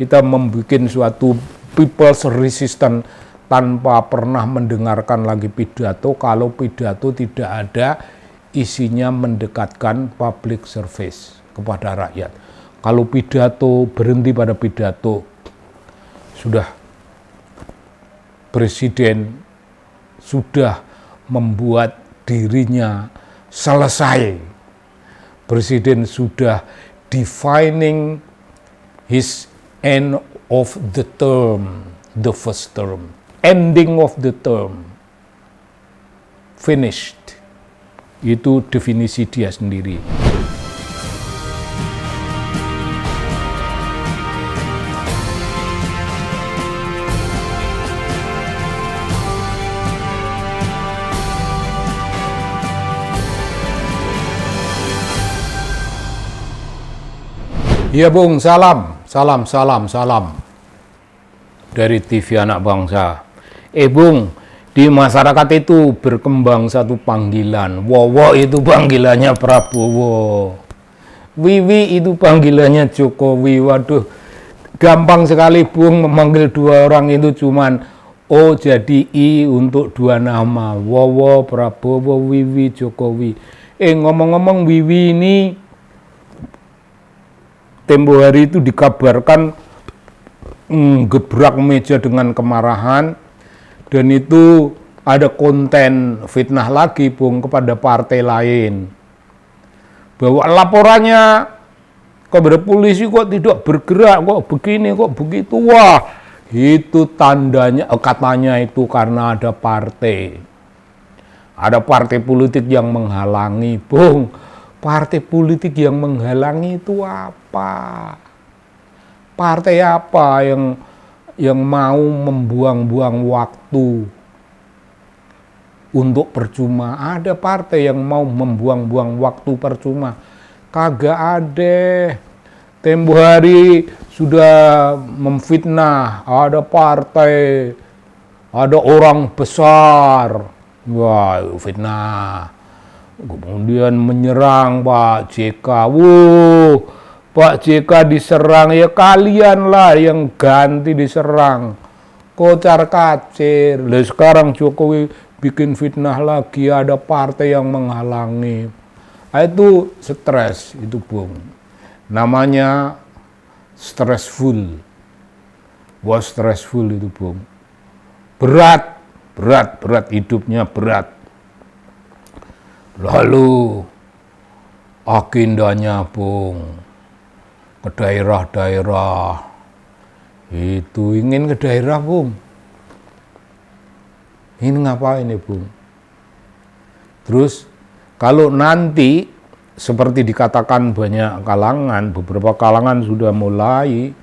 kita membuat suatu people's resistance tanpa pernah mendengarkan lagi pidato, kalau pidato tidak ada isinya mendekatkan public service kepada rakyat. Kalau pidato berhenti pada pidato, sudah presiden sudah membuat dirinya selesai. Presiden sudah defining his end of the term, the first term, ending of the term, finished. Itu definisi dia sendiri. Ya Bung, salam dari TV Anak Bangsa. Bung, di masyarakat itu berkembang satu panggilan. Wowo itu panggilannya Prabowo. Wiwi itu panggilannya Jokowi. Waduh, gampang sekali Bung memanggil dua orang itu, cuman O jadi I untuk dua nama. Wowo, Prabowo, Wiwi, Jokowi. Ngomong-ngomong, Wiwi ini tempo hari itu dikabarkan gebrak meja dengan kemarahan, dan itu ada konten fitnah lagi Bung kepada partai lain, bahwa laporannya kepada polisi kok tidak bergerak, kok begini, kok begitu. Wah, itu tandanya, katanya itu karena ada partai politik yang menghalangi. Bung, partai politik yang menghalangi itu apa? Partai apa yang mau membuang-buang waktu untuk percuma? Ada partai yang mau membuang-buang waktu percuma? Kagak ada. Tempo hari sudah memfitnah, ada partai, ada orang besar. Wah, fitnah. Kemudian menyerang Pak JK. Pak JK diserang, ya kalian lah yang ganti diserang. Kocar kacir. Lalu sekarang Jokowi bikin fitnah lagi, ada partai yang menghalangi. Itu stres itu Bung. Namanya stressful. Wah, stressful itu Bung. Berat hidupnya berat. Lalu agendanya Bung ke daerah-daerah, itu ingin ke daerah Bung, ini ngapain nih Bung? Terus kalau nanti seperti dikatakan banyak kalangan, beberapa kalangan sudah mulai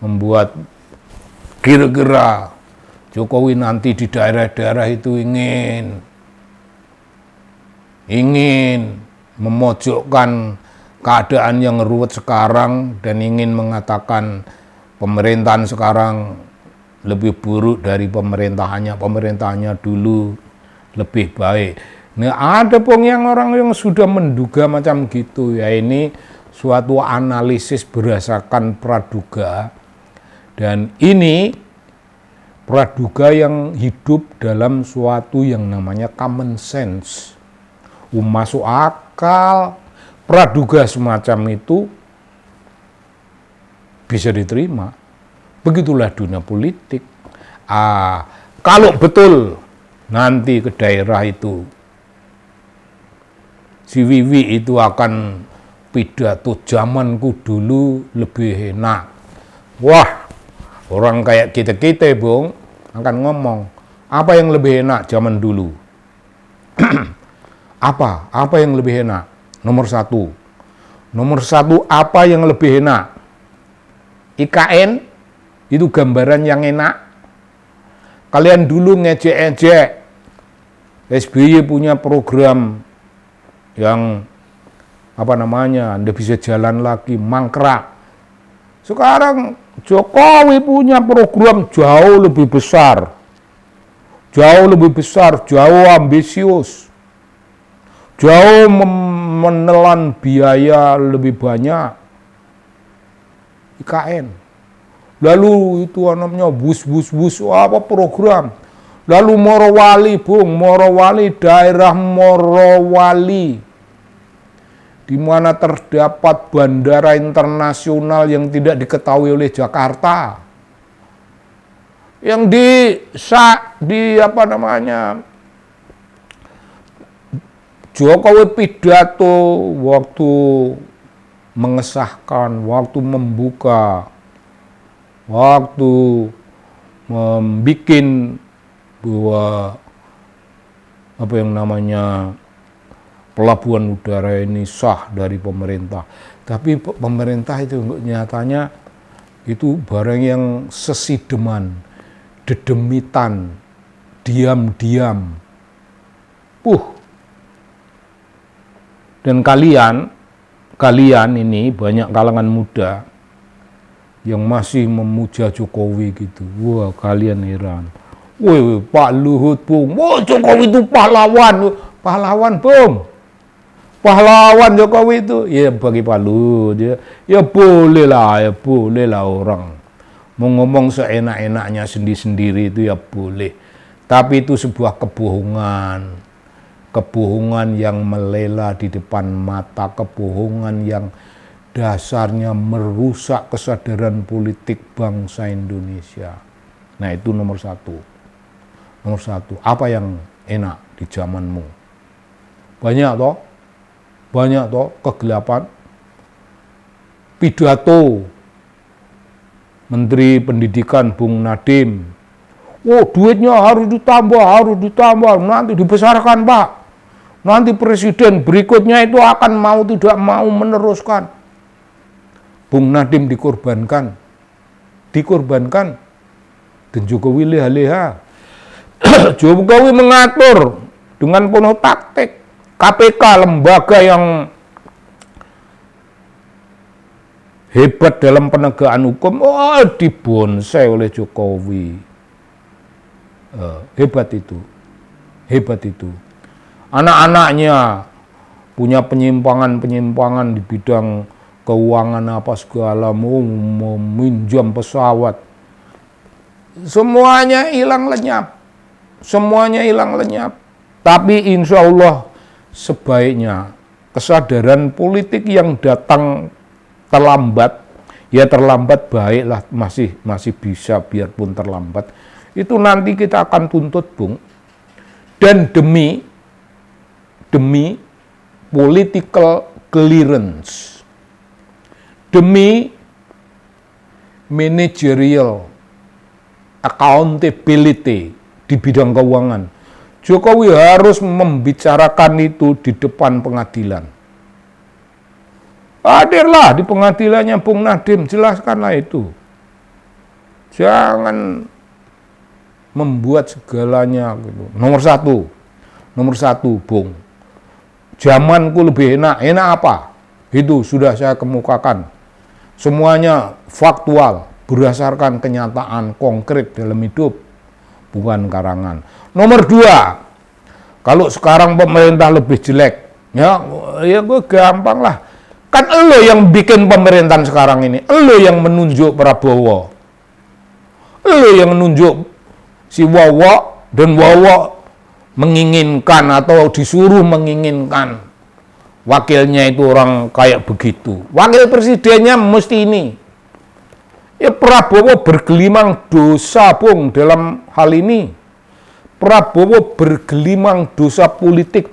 membuat kira-kira Jokowi nanti di daerah-daerah itu ingin memojokkan keadaan yang ruwet sekarang dan ingin mengatakan pemerintahan sekarang lebih buruk dari pemerintahannya dulu lebih baik. Nah, ada Bung yang orang yang sudah menduga macam gitu ya. Ini suatu analisis berdasarkan praduga, dan ini praduga yang hidup dalam suatu yang namanya common sense. Masuk akal. Praduga semacam itu bisa diterima. Begitulah dunia politik. Kalau betul nanti ke daerah itu si Wiwi itu akan pidato zamanku dulu lebih enak. Wah, orang kayak kita Bung akan ngomong, apa yang lebih enak zaman dulu? Apa yang lebih enak? Nomor satu, apa yang lebih enak? IKN itu gambaran yang enak. Kalian dulu ngejek-ngejek SBY punya program yang Anda bisa jalan lagi, mangkrak. Sekarang Jokowi punya program jauh lebih besar, jauh ambisius, jauh menelan biaya lebih banyak. IKN. Lalu itu namanya bus apa program. Lalu Morowali, Bung, Morowali, daerah Morowali, di mana terdapat bandara internasional yang tidak diketahui oleh Jakarta. Yang Jokowi pidato waktu mengesahkan, waktu membuka, waktu membuat bahwa pelabuhan udara ini sah dari pemerintah. Tapi pemerintah itu nyatanya itu barang yang sesideman, dedemitan, diam-diam. Dan kalian ini banyak kalangan muda yang masih memuja Jokowi gitu. Wah, kalian heran. Woi, Pak Luhut, Bung. Wah, Jokowi itu pahlawan. Pahlawan, Bung. Pahlawan Jokowi itu. Ya, bagi Pak Luhut. Ya boleh lah orang. Mau ngomong seenak-enaknya sendiri-sendiri itu ya boleh. Tapi itu sebuah kebohongan. Kebohongan yang melela di depan mata. Kebohongan yang dasarnya merusak kesadaran politik bangsa Indonesia. Nah, itu nomor satu. Nomor satu, apa yang enak di zamanmu? Banyak toh kegelapan. Pidato Menteri Pendidikan Bung Nadiem. Oh, duitnya harus ditambah, nanti dibesarkan, Pak. Nanti presiden berikutnya itu akan tidak mau meneruskan. Bung Nadiem dikorbankan. Dan Jokowi leha-leha. Jokowi mengatur dengan penuh taktik. KPK, lembaga yang hebat dalam penegakan hukum, dibonsai oleh Jokowi. Hebat itu. Anak-anaknya punya penyimpangan di bidang keuangan apa segala, meminjam pesawat. Semuanya hilang lenyap. Tapi insya Allah sebaiknya kesadaran politik yang datang terlambat, ya terlambat baiklah, masih bisa biarpun terlambat. Itu nanti kita akan tuntut, Bung. Dan demi political clearance, demi managerial accountability di bidang keuangan, Jokowi harus membicarakan itu di depan pengadilan. Hadirlah di pengadilannya Bung Nadiem, jelaskanlah itu. Jangan membuat segalanya gitu. Nomor satu, Bung. Zamanku lebih enak. Enak apa? Itu sudah saya kemukakan. Semuanya faktual, berdasarkan kenyataan konkret dalam hidup, bukan karangan. Nomor 2, kalau sekarang pemerintah lebih jelek, ya gue gampang lah. Kan elo yang bikin pemerintahan sekarang ini, elo yang menunjuk Prabowo, elo yang menunjuk si Wowo, dan Wowo menginginkan atau disuruh menginginkan wakilnya itu orang kayak begitu. Wakil presidennya mesti ini. Ya, Prabowo bergelimang dosa, Bung, dalam hal ini. Prabowo bergelimang dosa politik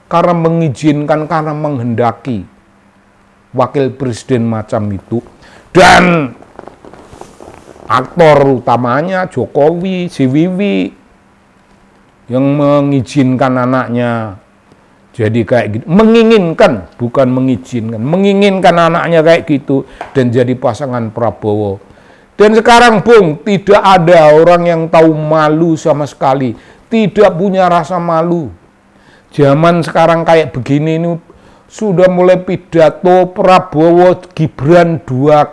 karena mengizinkan, karena menghendaki wakil presiden macam itu. Dan aktor utamanya Jokowi, si Wiwi, yang mengizinkan anaknya jadi kayak gitu, menginginkan, bukan mengizinkan, menginginkan anaknya kayak gitu dan jadi pasangan Prabowo. Dan sekarang, Bung, tidak ada orang yang tahu malu sama sekali, tidak punya rasa malu. Zaman sekarang kayak begini ini sudah mulai pidato Prabowo Gibran dua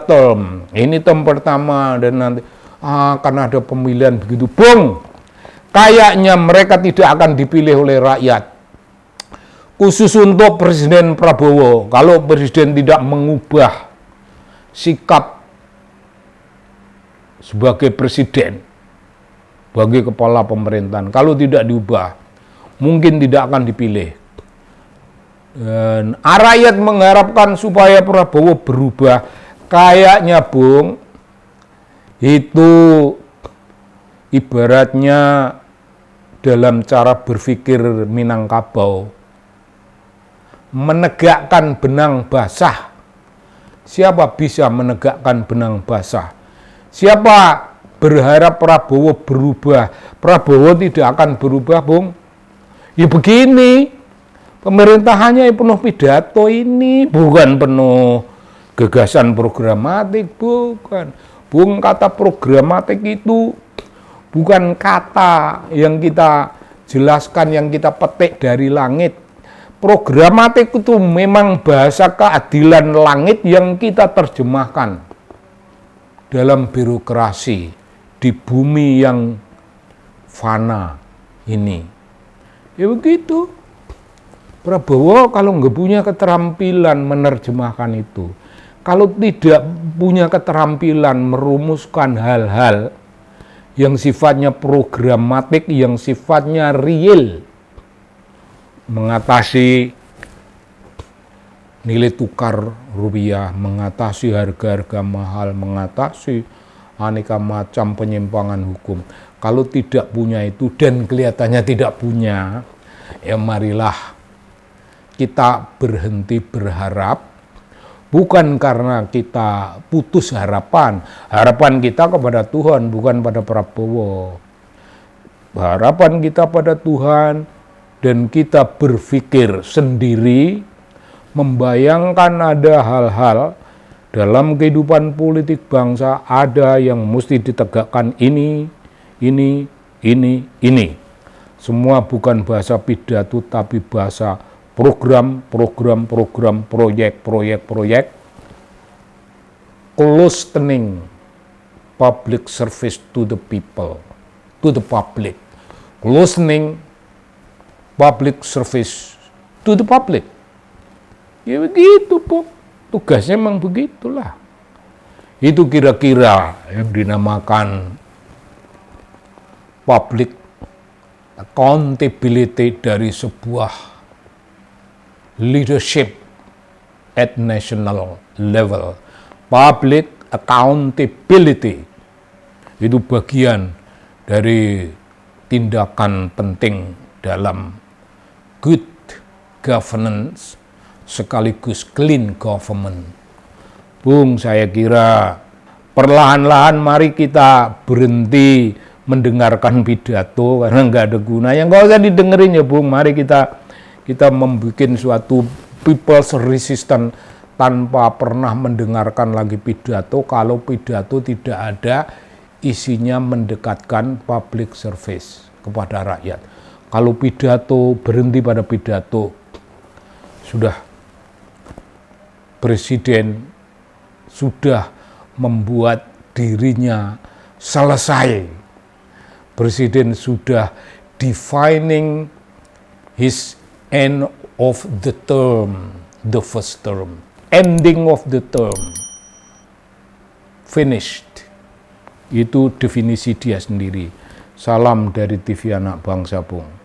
term. Ini term pertama dan nanti akan ada pemilihan begitu. Bung, kayaknya mereka tidak akan dipilih oleh rakyat. Khusus untuk Presiden Prabowo, kalau Presiden tidak mengubah sikap sebagai presiden, sebagai kepala pemerintahan. Kalau tidak diubah, mungkin tidak akan dipilih. Dan rakyat mengharapkan supaya Prabowo berubah. Kayaknya Bung, itu ibaratnya dalam cara berpikir Minangkabau, menegakkan benang basah. Siapa bisa menegakkan benang basah? Siapa berharap Prabowo berubah? Prabowo tidak akan berubah, Bung. Ya begini, pemerintahannya penuh pidato ini, bukan penuh gagasan programatik, bukan. Bung, kata programatik itu bukan kata yang kita jelaskan, yang kita petik dari langit. Programatik itu memang bahasa keadilan langit yang kita terjemahkan dalam birokrasi di bumi yang fana ini. Ya begitu. Prabowo kalau nggak punya keterampilan menerjemahkan itu, kalau tidak punya keterampilan merumuskan hal-hal yang sifatnya programatik, yang sifatnya real, mengatasi nilai tukar rupiah, mengatasi harga-harga mahal, mengatasi aneka macam penyimpangan hukum. Kalau tidak punya itu dan kelihatannya tidak punya, ya marilah kita berhenti berharap, bukan karena kita putus harapan. Harapan kita kepada Tuhan, bukan pada Prabowo. Harapan kita pada Tuhan, dan kita berpikir sendiri, membayangkan ada hal-hal dalam kehidupan politik bangsa, ada yang mesti ditegakkan ini. Semua bukan bahasa pidato, tapi bahasa program, proyek. Closening public service to the people, to the public. Closening public service to the public. Ya begitu, Pok. Tugasnya memang begitulah. Itu kira-kira yang dinamakan public accountability dari sebuah leadership at national level. Public accountability itu bagian dari tindakan penting dalam good governance sekaligus clean government. Bung, saya kira perlahan-lahan mari kita berhenti mendengarkan pidato karena nggak ada gunanya. Nggak usah didengerin ya, Bung. Mari kita membuat suatu people's resistance tanpa pernah mendengarkan lagi pidato. Kalau pidato tidak ada isinya mendekatkan public service kepada rakyat. Kalau pidato berhenti pada pidato, sudah presiden sudah membuat dirinya selesai. Presiden sudah defining his end of the term, the first term, ending of the term, finished. Itu definisi dia sendiri. Salam dari TV Anak Bangsa, Bung.